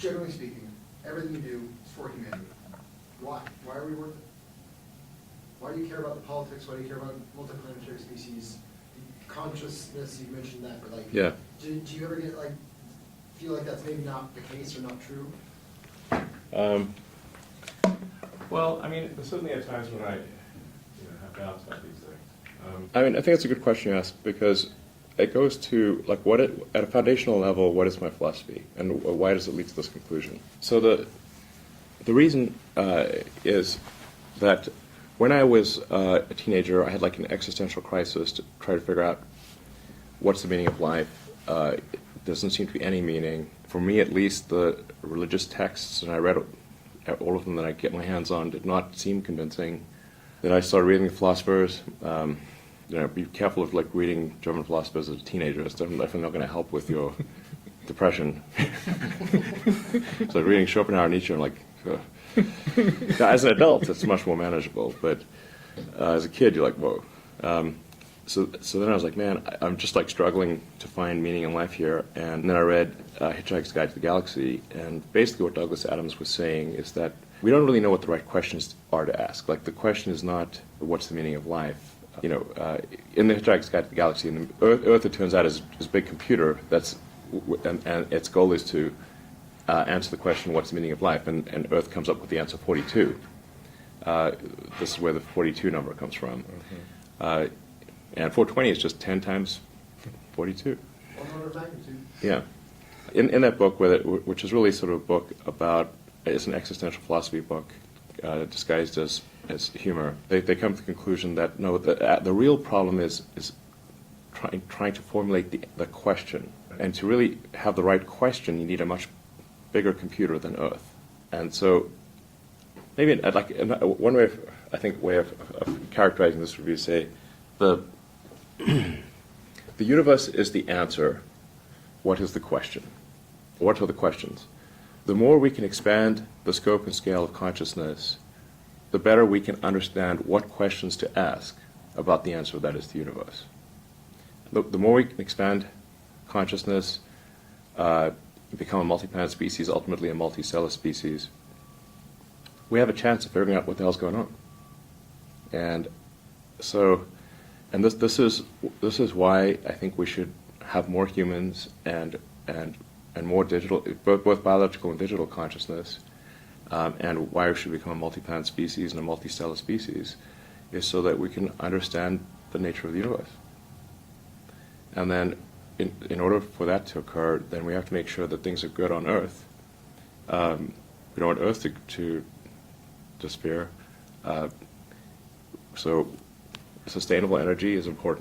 generally speaking, everything you do is for humanity. Why? Why are we worth it? Why do you care about the politics? Why do you care about multiplanetary species? Consciousness, you mentioned that, but like, Yeah. do you ever get like, feel like that's maybe not the case or not true? Well, I mean, there's certainly at times when I have doubts about these things. I mean, I think it's a good question you ask, because it goes to, like, at a foundational level, what is my philosophy, and why does it lead to this conclusion? So the reason is that when I was a teenager, I had like an existential crisis to try to figure out what's the meaning of life. There doesn't seem to be any meaning. For me, at least, the religious texts, and I read all of them that I get my hands on, did not seem convincing. Then I started reading the philosophers. Be careful of like reading German philosophers as a teenager. It's definitely not going to help with your depression. So reading Schopenhauer and Nietzsche, I'm like, ugh. Now, as an adult, it's much more manageable, but as a kid, you're like, whoa. So then I was like, man, I'm just like struggling to find meaning in life here. And then I read Hitchhiker's Guide to the Galaxy, and basically what Douglas Adams was saying is that we don't really know what the right questions are to ask. Like, the question is not what's the meaning of life. In the Hitchhiker's Guide to the Galaxy, and Earth, it turns out, is a big computer and its goal is to answer the question, what's the meaning of life? And Earth comes up with the answer 42. This is where the 42 number comes from. And 420 is just 10 times 42. 100 magnitude. Yeah. In that book, which is really sort of a book about, it's an existential philosophy book disguised as humor, they come to the conclusion that no, the real problem is trying to formulate the question. And to really have the right question, you need a much bigger computer than Earth. And so maybe one way of characterizing this would be to say the universe is the answer. What is the question? What are the questions? The more we can expand the scope and scale of consciousness, the better we can understand what questions to ask about the answer that is the universe. The more we can expand consciousness, become a multi-planet species, ultimately a multicellular species, we have a chance of figuring out what the hell's going on. And so, this is why I think we should have more humans and more digital, both biological and digital consciousness, and why we should become a multi-planet species and a multicellular species, is so that we can understand the nature of the universe. And then, in order for that to occur, then we have to make sure that things are good on Earth. We don't want Earth to disappear. So sustainable energy is important.